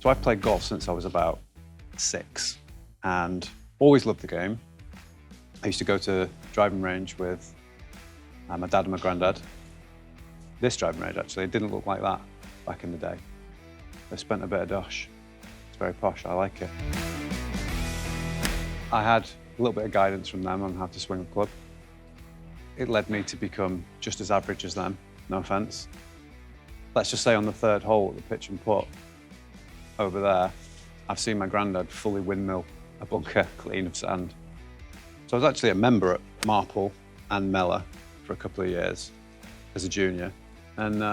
So I've played golf since I was about 6 and always loved the game. I used to go to driving range with my dad and my granddad. This driving range, actually, it didn't look like that back in the day. They spent a bit of dosh. It's very posh, I like it. I had a little bit of guidance from them on how to swing a club. It led me to become just as average as them, no offense. Let's just say on the 3rd hole at the pitch and putt over there, I've seen my granddad fully windmill a bunker clean of sand. So I was actually a member at Marple and Mellor for a couple of years as a junior. And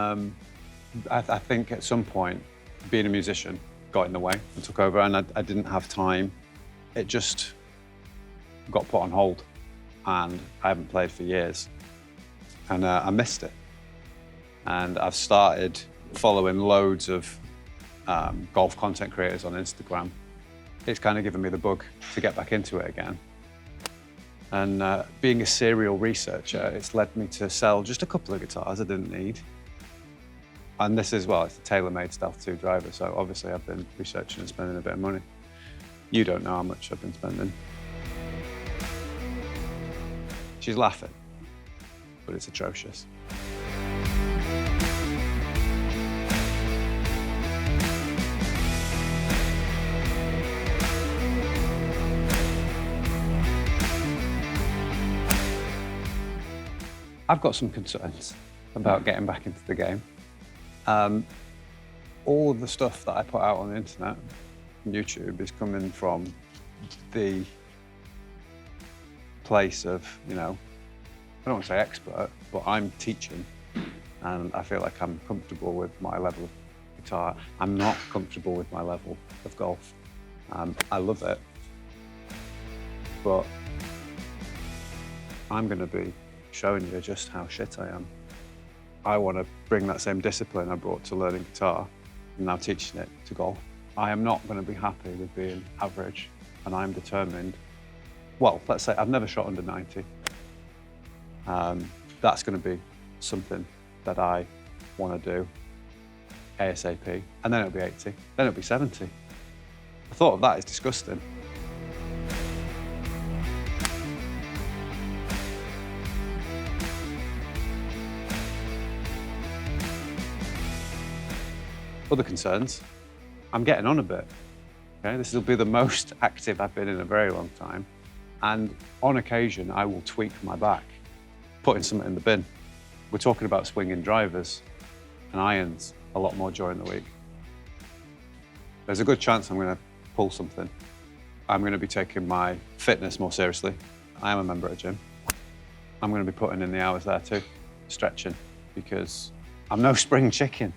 I think at some point, being a musician got in the way and took over, and I didn't have time. It just got put on hold, and I haven't played for years. And I missed it. And I've started following loads of golf content creators on Instagram. It's kind of given me the bug to get back into it again. And being a serial researcher, it's led me to sell just a couple of guitars I didn't need. And this is, well, it's a tailor-made Stealth 2 driver, so obviously I've been researching and spending a bit of money. You don't know how much I've been spending. She's laughing, but it's atrocious. I've got some concerns about getting back into the game. All of the stuff that I put out on the internet, YouTube, is coming from the place of, you know, I don't want to say expert, but I'm teaching, and I feel like I'm comfortable with my level of guitar. I'm not comfortable with my level of golf. I love it, but I'm going to be showing you just how shit I am. I want to bring that same discipline I brought to learning guitar and now teaching it to golf. I am not going to be happy with being average, and I'm determined. Well, let's say I've never shot under 90. That's going to be something that I want to do ASAP, and then it'll be 80, then it'll be 70. The thought of that is disgusting. Other concerns, I'm getting on a bit. Okay? This will be the most active I've been in a very long time. And on occasion, I will tweak my back, putting something in the bin. We're talking about swinging drivers and irons a lot more during the week. There's a good chance I'm going to pull something. I'm going to be taking my fitness more seriously. I am a member of a gym. I'm going to be putting in the hours there too, stretching, because I'm no spring chicken.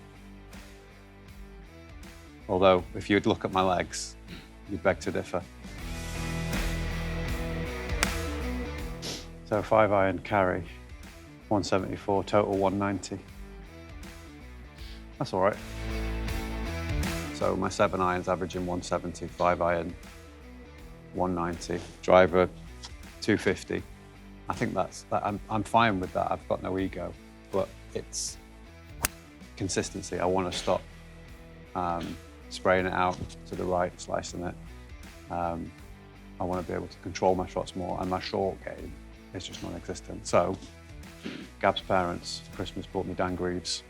Although, if you'd look at my legs, you'd beg to differ. So 5-iron carry, 174, total 190. That's all right. So my 7-iron's averaging 170, 5-iron 190, driver 250. I think I'm fine with that. I've got no ego, but it's consistency. I want to stop spraying it out to the right, slicing it. I want to be able to control my shots more, and my short game is just non-existent. So, Gab's parents for Christmas bought me Dan Greaves'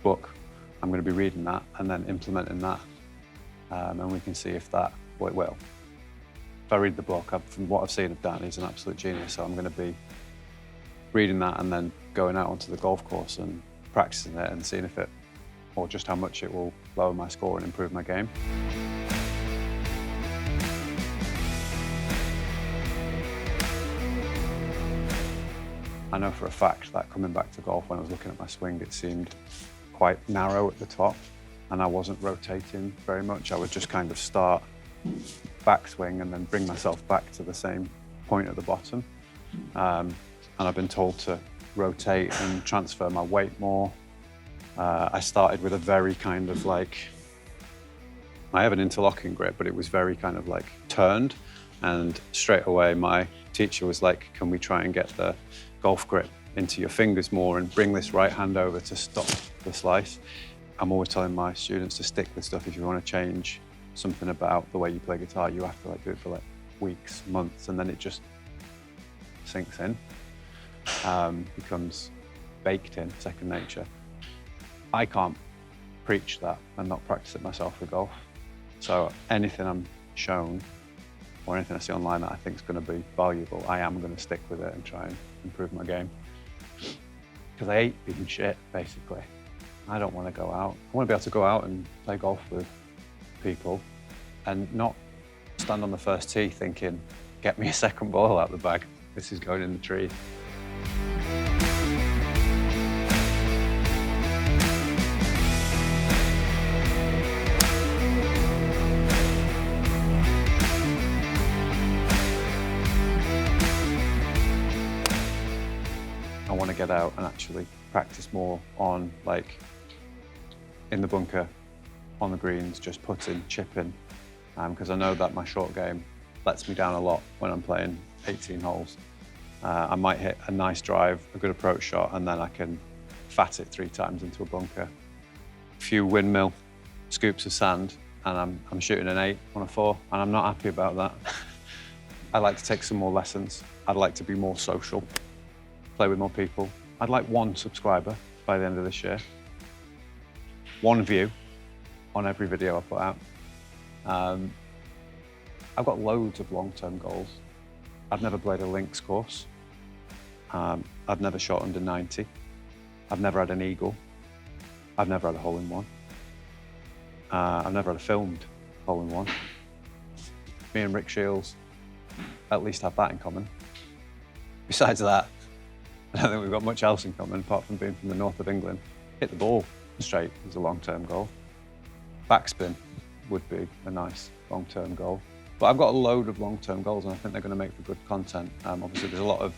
book. I'm going to be reading that and then implementing that, and we can see if it will. If I read the book, from what I've seen of Dan, he's an absolute genius, so I'm going to be reading that and then going out onto the golf course and practicing it and seeing if it, or just how much it will lower my score and improve my game. I know for a fact that coming back to golf, when I was looking at my swing, it seemed quite narrow at the top, and I wasn't rotating very much. I would just kind of start backswing and then bring myself back to the same point at the bottom. And I've been told to rotate and transfer my weight more. I started with a very kind of like, I have an interlocking grip, but it was very kind of like turned. And straight away, my teacher was like, can we try and get the golf grip into your fingers more and bring this right hand over to stop the slice? I'm always telling my students to stick with stuff. If you want to change something about the way you play guitar, you have to like do it for like weeks, months, and then it just sinks in, becomes baked in, second nature. I can't preach that and not practice it myself with golf. So anything I'm shown or anything I see online that I think is going to be valuable, I am going to stick with it and try and improve my game. Because I hate being shit, basically. I don't want to go out. I want to be able to go out and play golf with people and not stand on the first tee thinking, get me a second ball out the bag. This is going in the tree. I want to get out and actually practice more on, like, in the bunker, on the greens, just putting, chipping, because I know that my short game lets me down a lot when I'm playing 18 holes. I might hit a nice drive, a good approach shot, and then I can fat it 3 times into a bunker. A few windmill scoops of sand, and I'm shooting an 8 on a 4, and I'm not happy about that. I'd like to take some more lessons. I'd like to be more social, play with more people. I'd like 1 subscriber by the end of this year. 1 view on every video I put out. I've got loads of long-term goals. I've never played a links course. I've never shot under 90. I've never had an eagle. I've never had a hole-in-one. I've never had a filmed hole-in-one. Me and Rick Shields at least have that in common. Besides that, I don't think we've got much else in common apart from being from the north of England. Hit the ball straight is a long-term goal. Backspin would be a nice long-term goal. But I've got a load of long-term goals and I think they're going to make for good content. Obviously, there's a lot of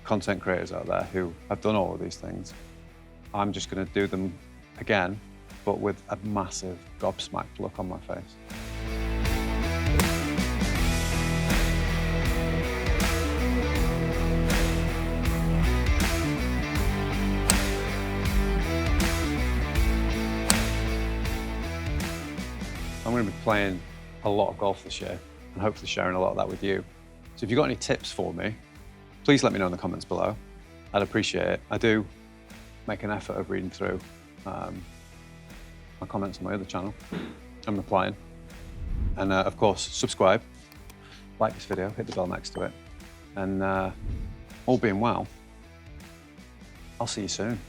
content creators out there who have done all of these things. I'm just going to do them again, but with a massive gobsmacked look on my face. I'm going to be playing a lot of golf this year and hopefully sharing a lot of that with you. So if you've got any tips for me, please let me know in the comments below. I'd appreciate it. I do make an effort of reading through my comments on my other channel and replying. And of course, subscribe, like this video, hit the bell next to it. And all being well, I'll see you soon.